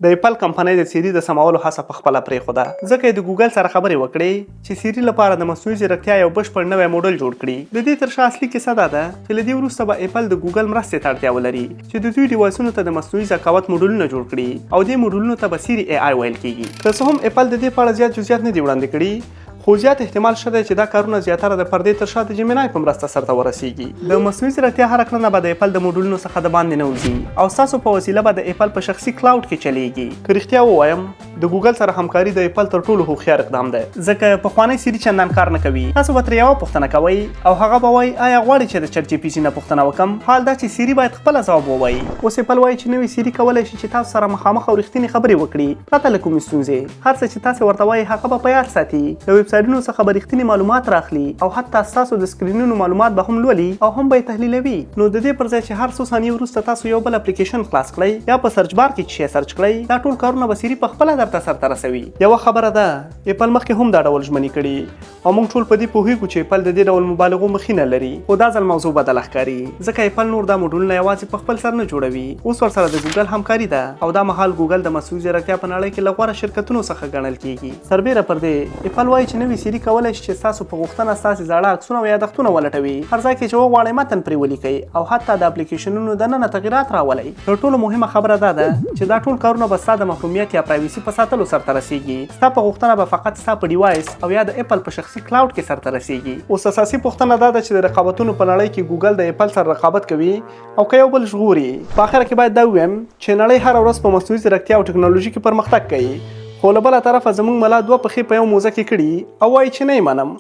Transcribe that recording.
د ایپل کمپنۍ د سیري د سمولو هڅه په خپله پرېښوده، ځکه یې د ګوګل سره خبرې وکړې چې سیري لپاره د مصنوعي ځیرکتیا یو بشپړ نوی موډل جوړ کړي. د دې تر شا اصلي کیسه دا ده چې له دې وروسته به ایپل د ګوګل مرستې ته اړتیا ولري چې د دوی ډیوایسونو ته د مصنوعي ذکاوت موډلونه جوړ کړي او دې موډلونو ته به سیري AI ویل کېږي. که څه هم ایپل د دې په اړه زیات جزئیات نه دي وړاندې کړي، خو زیات احتمال شته چې دا کارونه زیاتره د پردې تر شا د جیمینای په مرسته سرته ورسیږي. د مصنوعي ځیرکتیا هره کړنه به د ایپل د موډلونو څخه د باندې نه وځي او ستاسو په وسیله به د ایپل په شخصي کلاوډ کې چلیږي. که رښتیا ووایم، د ګوګل سره همکاري د ایپل تر ټولو هوښیار اقدام دی، ځکه پخوانی سیري چندان کار نه کوي. تاسو به ترې یوه پوښتنه کوئ او هغه به وایي آیا غواړئ چې د چټ جی پي ټي نه پوښتنه وکړم؟ حال دا چې سیري باید خپله ځواب ووایي. اوس ایپل وایي چې نوی سیري کولی شي چې تاسو سره مخامخ او رښتینې خبرې وکړي پرته له کومې ستونزې. هر څه چې تاسو ورته وایي هغه به په یاد ساتي، د ویب سایټونو څخه به رښتینې معلومات راخلي او حتی ستاسو د سکرینونو معلومات به هم لولي او هم به یې تحلیلوي. نو د دې پر ځای چې هر څو ثانیې وروسته تاسو یو بل اپلیکیشن خلاص کړئ یا په سرچ بار کې چې شی سرچ کړئ، دا ټول کارونه به سیري په خپله درته سرته رسوي. یوه خبره ده، ایپل مخکې هم دا ډول ژمنې کړي او موږ ټول په دې پوهیږو چې ایپل د دې ډول مبالغو مخینه لري، خو دا ځل موضوع بدله ښکاري ځکه ایپل نور دا موډلونه یوازې په خپل سر نه جوړوي، اوس ورسره د ګوګل همکاري ده او دا مهال ګوګل د مصنوعي ځیرکتیا په نړۍ کې له غوره شرکتونو څخه ګڼل کیږي. سربیره پر دې ایپل وایي چې نوی سیري کولی شي چې ستاسو په غوښتنه ستاسې زاړه عکسونه او یادښتونه ولټوي، هر ځای کې چې وغواړئ متن پرې ولیکئ او حتی د اپلیکیشنونو دننه تغیرات راولئ. تر ټولو مهمه خبره دا ده چې دا ټول کارونه به ستا د محرمیت یا پرایویسي په ساتلو سرته رسیږي. ستا په غوښتنه به فقط ستا په ډیوایس او یا د ایپل په شخصي کلاوډ کې سرته رسیږي. اوس اساسي پوښتنه دا ده چې د رقابتونو په نړۍ کې ګوګل د ایپل سره رقابت کوي او که یو بل ژغوري. په اخره کې باید دا ووایم چې نړۍ هره ورځ په مصنوعي ځیرکتیا او ټکنالوژي کې پرمختګ کوي، خو له بله طرفه زموږ ملا دوه پښې په یو موزه کې کړي او وایي چې نه یې منم.